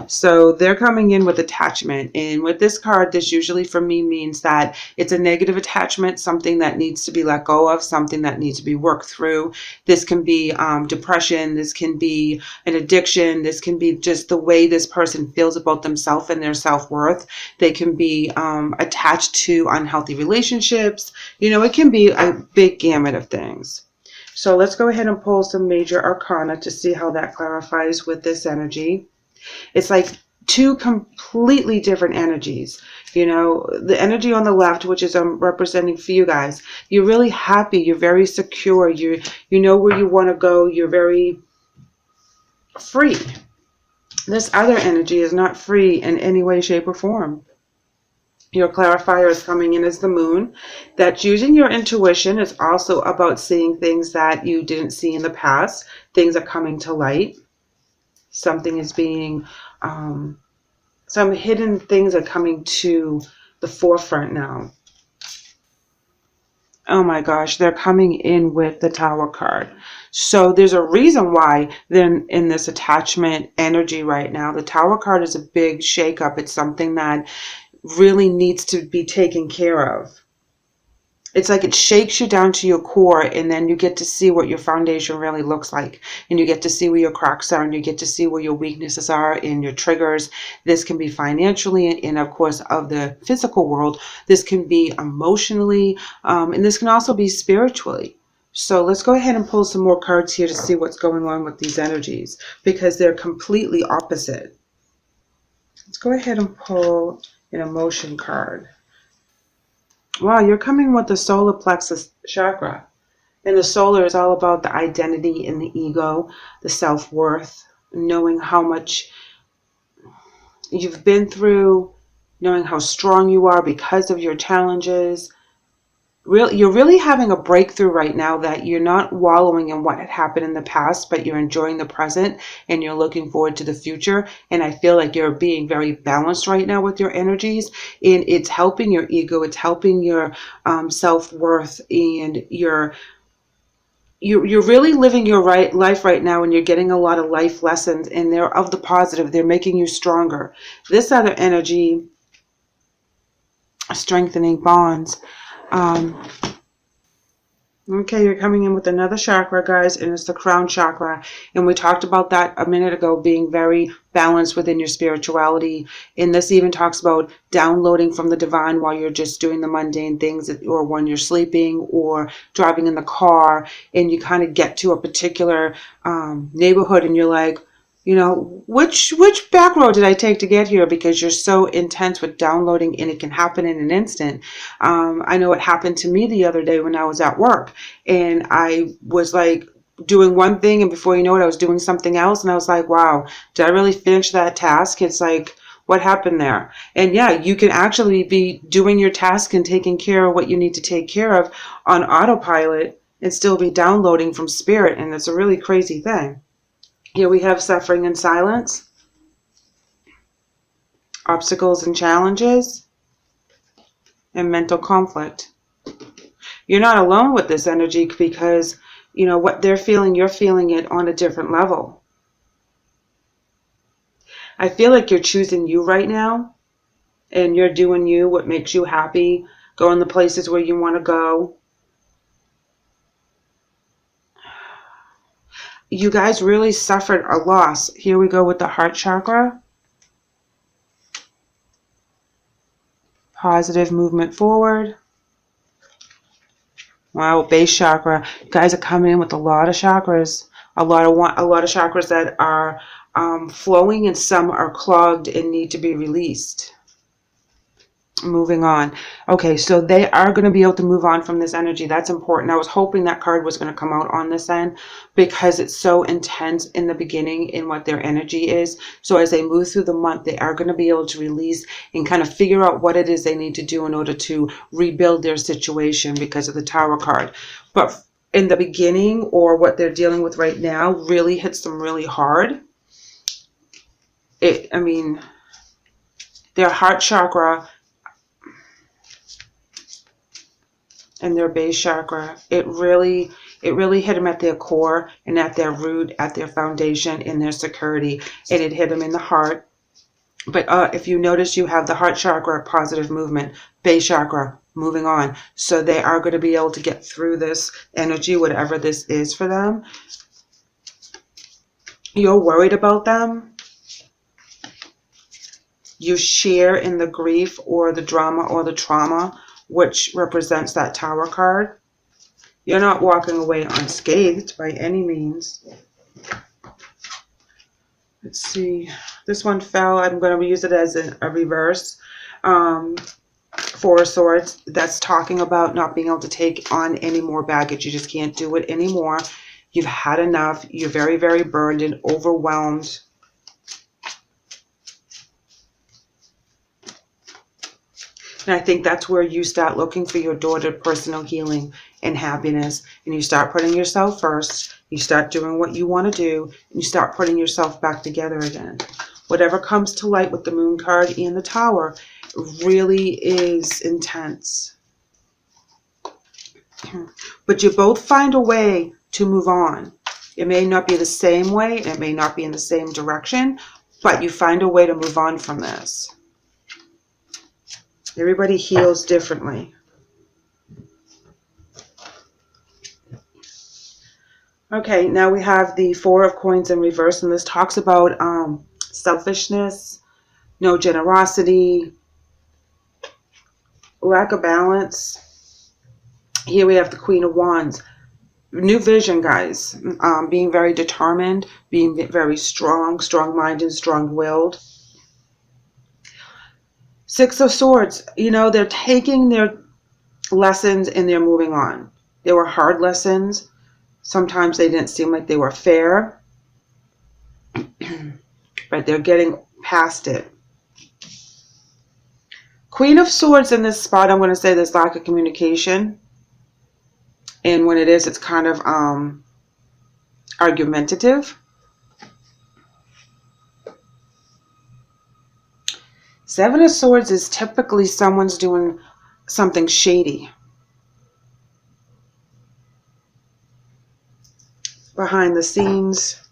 So they're coming in with attachment. And with this card, this usually for me means that it's a negative attachment, something that needs to be let go of, something that needs to be worked through. This can be depression. This can be an addiction. This can be just the way this person feels about themselves and their self-worth. They can be attached to unhealthy relationships. You know, it can be a big gamut of things. So let's go ahead and pull some major arcana to see how that clarifies with this energy. It's like two completely different energies. You know, the energy on the left, which is representing for you guys, you're really happy, you're very secure, you know where you want to go, you're very free. This other energy is not free in any way, shape, or form. Your clarifier is coming in as the moon. That's using your intuition. It's also about seeing things that you didn't see in the past. Things are coming to light. Something is being, some hidden things are coming to the forefront now. Oh my gosh, they're coming in with the Tower card. So there's a reason why they're in this attachment energy right now. The Tower card is a big shakeup. It's something that really needs to be taken care of. It's like it shakes you down to your core, and then you get to see what your foundation really looks like, and you get to see where your cracks are, and you get to see where your weaknesses are and your triggers. This can be financially, and of course of the physical world. This can be emotionally, and this can also be spiritually. So let's go ahead and pull some more cards here to see what's going on with these energies, because they're completely opposite. Let's go ahead and pull an emotion card. Wow, you're coming with the solar plexus chakra. And the solar is all about the identity and the ego, the self-worth, knowing how much you've been through, knowing how strong you are because of your challenges. You're really having a breakthrough right now, that you're not wallowing in what had happened in the past, but you're enjoying the present and you're looking forward to the future. And I feel like you're being very balanced right now with your energies, and it's helping your ego, it's helping your self-worth, and you're really living your life right now, and you're getting a lot of life lessons, and they're of the positive. They're making you stronger. This other energy, strengthening bonds. Okay, you're coming in with another chakra, guys, and it's the crown chakra. And we talked about that a minute ago, being very balanced within your spirituality. And this even talks about downloading from the divine while you're just doing the mundane things, or when you're sleeping or driving in the car, and you kind of get to a particular neighborhood, and you're like, you know, which back road did I take to get here? Because you're so intense with downloading, and it can happen in an instant. I know it happened to me the other day when I was at work, and I was like doing one thing, and before you know it, I was doing something else, and I was like, wow, did I really finish that task? It's like, what happened there? And yeah, you can actually be doing your task and taking care of what you need to take care of on autopilot and still be downloading from spirit, and it's a really crazy thing. Here we have suffering and silence, obstacles and challenges, and mental conflict. You're not alone with this energy, because, you know, what they're feeling, you're feeling it on a different level. I feel like you're choosing you right now, and you're doing you, what makes you happy, going the places where you want to go. You guys really suffered a loss. Here we go with the heart chakra. Positive movement forward. Wow, base chakra. You guys are coming in with a lot of chakras. A lot of chakras that are flowing, and some are clogged and need to be released. Moving on. Okay, so they are going to be able to move on from this energy. That's important. I was hoping that card was going to come out on this end, because it's so intense in the beginning in what their energy is. So as they move through the month, they are going to be able to release and kind of figure out what it is they need to do in order to rebuild their situation because of the Tower card. But in the beginning, or what they're dealing with right now, really hits them really hard. I mean, their heart chakra and their base chakra, it really hit them at their core and at their root, at their foundation, in their security. And it hit them in the heart, But if you notice, you have the heart chakra, positive movement, base chakra, moving on. So they are going to be able to get through this energy, whatever this is for them. You're worried about them. You share in the grief or the drama or the trauma, which represents that Tower card. You're not walking away unscathed by any means. Let's see. This one fell. I'm going to use it as a reverse. Four of Swords. That's talking about not being able to take on any more baggage. You just can't do it anymore. You've had enough. You're very, very burned and overwhelmed. And I think that's where you start looking for your daughter personal healing and happiness. And you start putting yourself first. You start doing what you want to do. And you start putting yourself back together again. Whatever comes to light with the Moon card and the Tower really is intense. But you both find a way to move on. It may not be the same way. It may not be in the same direction. But you find a way to move on from this. Everybody heals differently. Okay, now we have the Four of Coins in reverse, and this talks about selfishness, no generosity, lack of balance. Here we have the Queen of Wands. New vision, guys. Being very determined, being very strong-minded, strong-willed. Six of Swords, you know, they're taking their lessons and they're moving on. They were hard lessons. Sometimes they didn't seem like they were fair. But they're getting past it. Queen of Swords in this spot, I'm going to say there's lack of communication. And when it is, it's kind of argumentative. Seven of Swords is typically someone's doing something shady. Behind the scenes,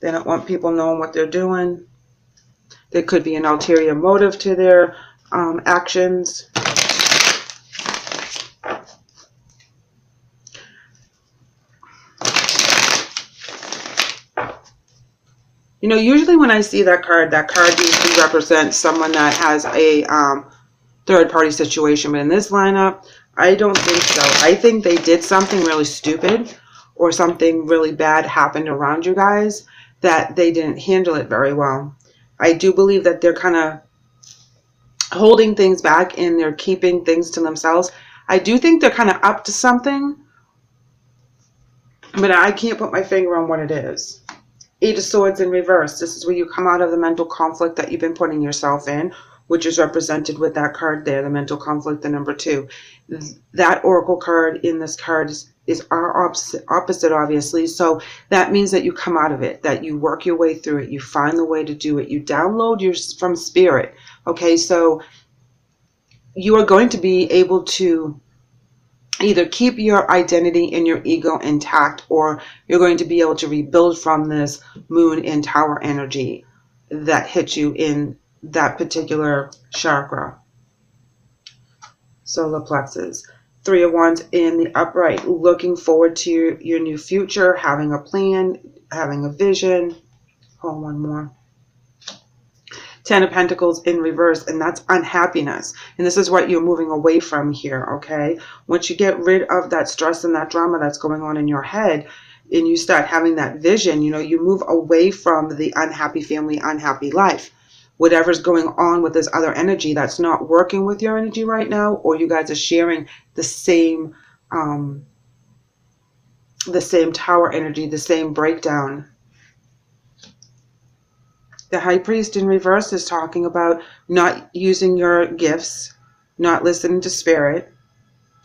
they don't want people knowing what they're doing. There could be an ulterior motive to their actions. You know, usually when I see that card usually represents someone that has a third-party situation. But in this lineup, I don't think so. I think they did something really stupid or something really bad happened around you guys that they didn't handle it very well. I do believe that they're kind of holding things back and they're keeping things to themselves. I do think they're kind of up to something, but I can't put my finger on what it is. Eight of Swords in reverse. This is where you come out of the mental conflict that you've been putting yourself in, which is represented with that card there, the mental conflict, the number 2. That Oracle card in this card is our opposite, obviously. So that means that you come out of it, that you work your way through it, you find the way to do it, you download from spirit. Okay, so you are going to be able to either keep your identity and your ego intact, or you're going to be able to rebuild from this Moon and Tower energy that hit you in that particular chakra. Solar plexus. Three of Wands in the upright, looking forward to your new future, having a plan, having a vision. Hold one more. Ten of Pentacles in reverse, and that's unhappiness. And this is what you're moving away from here, okay? Once you get rid of that stress and that drama that's going on in your head, and you start having that vision, you know, you move away from the unhappy family, unhappy life. Whatever's going on with this other energy that's not working with your energy right now, or you guys are sharing the same Tower energy, the same breakdown. The High Priest in reverse is talking about not using your gifts, not listening to spirit,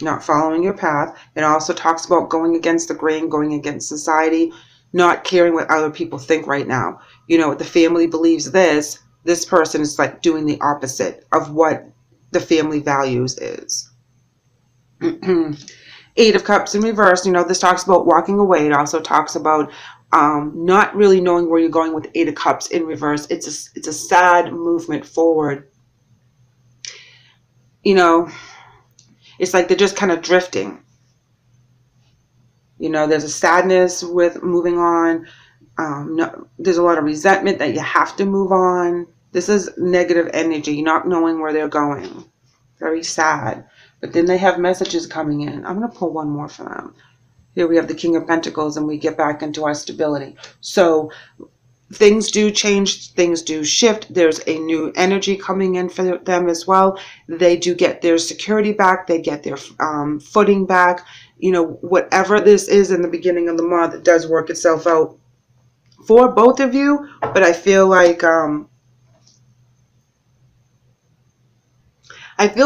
not following your path. It also talks about going against the grain, going against society, not caring what other people think right now. You know, the family believes this person is like doing the opposite of what the family values is. Eight of Cups in reverse, you know, this talks about walking away. It also talks about not really knowing where you're going with 8 of Cups in reverse. It's a sad movement forward. You know, it's like they're just kind of drifting. You know, there's a sadness with moving on. No, there's a lot of resentment that you have to move on. This is negative energy, not knowing where they're going. Very sad. But then they have messages coming in. I'm going to pull one more for them. Here we have the King of Pentacles, and we get back into our stability. So things do change, things do shift. There's a new energy coming in for them as well. They do get their security back. They get their footing back. You know, whatever this is in the beginning of the month, it does work itself out for both of you. But I feel like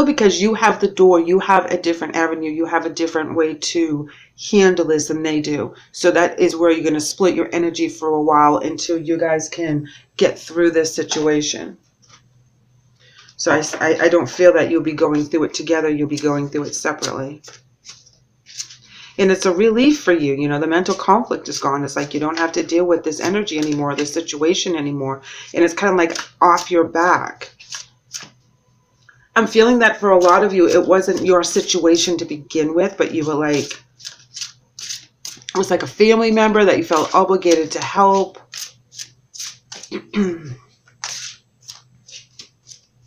because you have the door, you have a different avenue, you have a different way to handle this than they do. So that is where you're going to split your energy for a while until you guys can get through this situation. So I don't feel that you'll be going through it together. You'll be going through it separately. And it's a relief for you. You know, the mental conflict is gone. It's like you don't have to deal with this energy anymore, this situation anymore. And it's kind of like off your back. I'm feeling that for a lot of you, it wasn't your situation to begin with, but you were like, it was like a family member that you felt obligated to help. You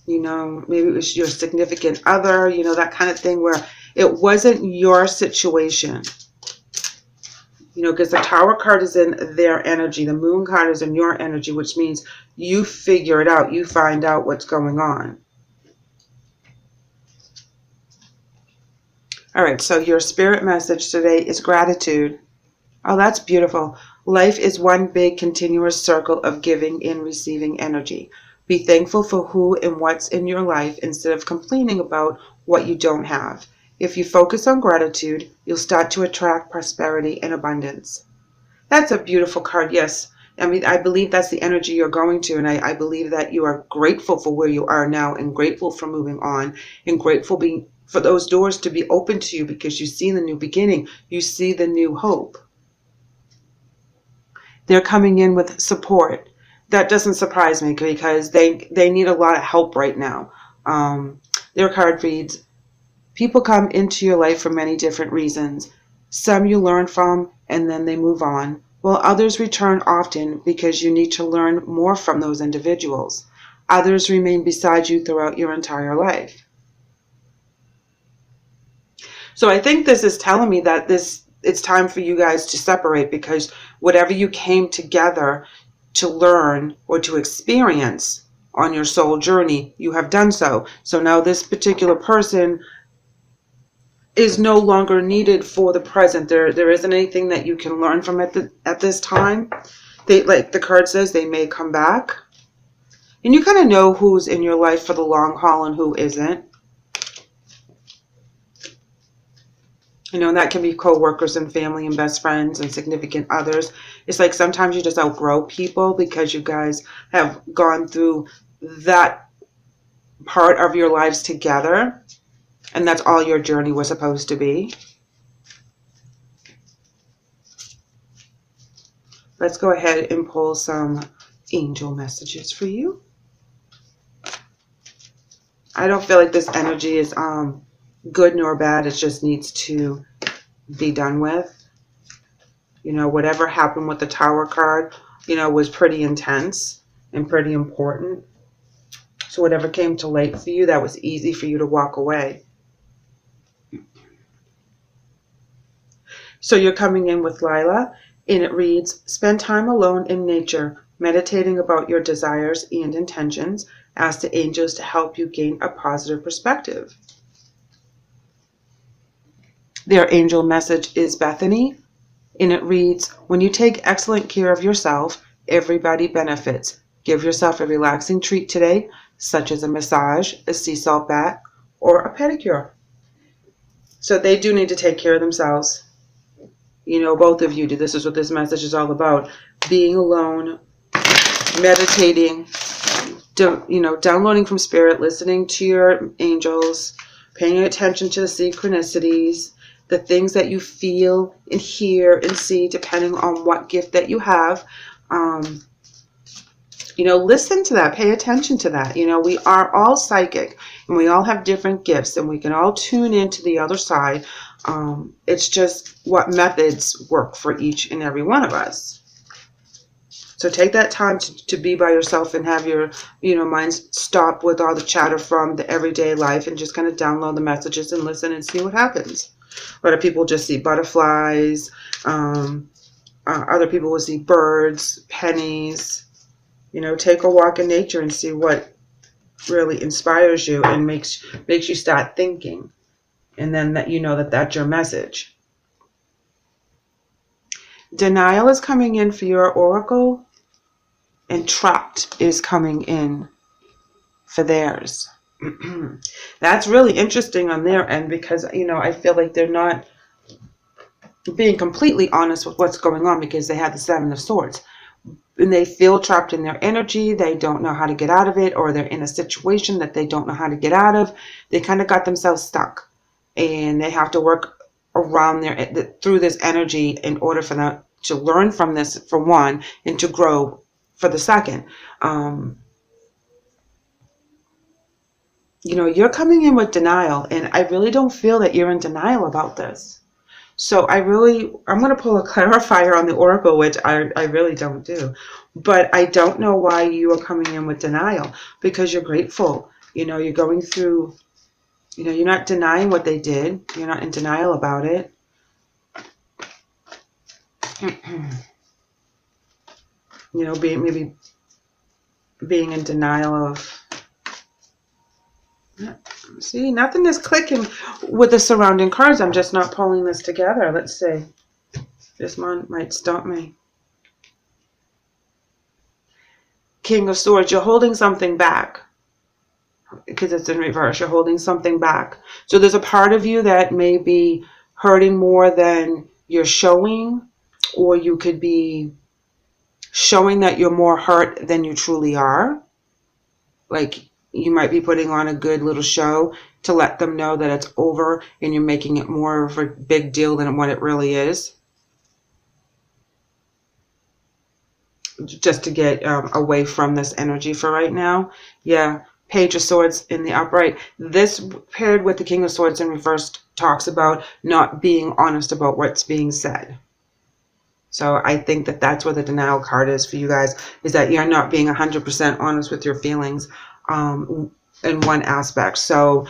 know, maybe it was your significant other, you know, that kind of thing where it wasn't your situation. You know, because the Tower card is in their energy. The Moon card is in your energy, which means you figure it out. You find out what's going on. All right, so your spirit message today is gratitude. Oh, that's beautiful. Life is one big continuous circle of giving and receiving energy. Be thankful for who and what's in your life instead of complaining about what you don't have. If you focus on gratitude, you'll start to attract prosperity and abundance. That's a beautiful card, yes. I mean, I believe that's the energy you're going to, and I believe that you are grateful for where you are now and grateful for moving on and grateful for those doors to be open to you because you see the new beginning. You see the new hope. They're coming in with support. That doesn't surprise me because they need a lot of help right now. Their card reads, people come into your life for many different reasons. Some you learn from and then they move on, while others return often because you need to learn more from those individuals. Others remain beside you throughout your entire life. So I think this is telling me that it's time for you guys to separate because whatever you came together to learn or to experience on your soul journey, you have done so. So now this particular person is no longer needed for the present. There isn't anything that you can learn from at this time. They, like the card says, they may come back. And you kind of know who's in your life for the long haul and who isn't. You know, and that can be co-workers and family and best friends and significant others. It's like sometimes you just outgrow people because you guys have gone through that part of your lives together. And that's all your journey was supposed to be. Let's go ahead and pull some angel messages for you. I don't feel like this energy is good nor bad. It just needs to be done with. You know, whatever happened with the Tower card, you know, was pretty intense and pretty important. So whatever came to light for you, that was easy for you to walk away. So you're coming in with Lila, and it reads, spend time alone in nature, meditating about your desires and intentions. Ask the angels to help you gain a positive perspective. Their angel message is Bethany, and it reads, when you take excellent care of yourself, everybody benefits. Give yourself a relaxing treat today, such as a massage, a sea salt bath, or a pedicure. So they do need to take care of themselves. You know, both of you do. This is what this message is all about. Being alone, meditating, downloading from spirit, listening to your angels, paying attention to the synchronicities. the things that you feel and hear and see, depending on what gift that you have. You know, listen to that, pay attention to that. You know, we are all psychic and we all have different gifts and we can all tune into the other side. It's just what methods work for each and every one of us. So take that time to be by yourself and have your, you know, mind stop with all the chatter from the everyday life and just kind of download the messages and listen and see what happens. A lot of people just see butterflies. Other people will see birds, pennies. You know, take a walk in nature and see what really inspires you and makes you start thinking. And then that you know that that's your message. Denial is coming in for your oracle, and trapped is coming in for theirs. That's really interesting on their end because, you know, I feel like they're not being completely honest with what's going on because they have the Seven of Swords. And they feel trapped in their energy. They don't know how to get out of it, or they're in a situation that they don't know how to get out of. They kind of got themselves stuck, and they have to work around through this energy in order for them to learn from this, for one, and to grow for the second. You know, you're coming in with denial, and I really don't feel that you're in denial about this. So I'm going to pull a clarifier on the oracle, which I really don't do. But I don't know why you are coming in with denial, because you're grateful. You know, you're going through, you know, you're not denying what they did. You're not in denial about it. You know, maybe being in denial of, see, nothing is clicking with the surrounding cards. I'm just not pulling this together. Let's see. This one might stump me. King of Swords, you're holding something back because it's in reverse. You're holding something back. So there's a part of you that may be hurting more than you're showing, or you could be showing that you're more hurt than you truly are. Like, you might be putting on a good little show to let them know that it's over, and you're making it more of a big deal than what it really is. Just to get away from this energy for right now. Yeah, Page of Swords in the upright. This paired with the King of Swords in reverse talks about not being honest about what's being said. So I think that that's where the denial card is for you guys, is that you're not being 100% honest with your feelings in one aspect. So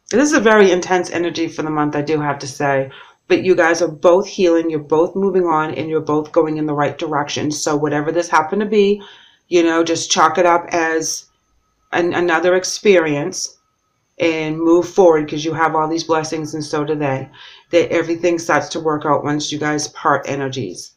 this is a very intense energy for the month, I do have to say. But you guys are both healing, you're both moving on, and you're both going in the right direction. So whatever this happened to be, you know, just chalk it up as another experience and move forward, because you have all these blessings and so do they. That everything starts to work out once you guys part energies.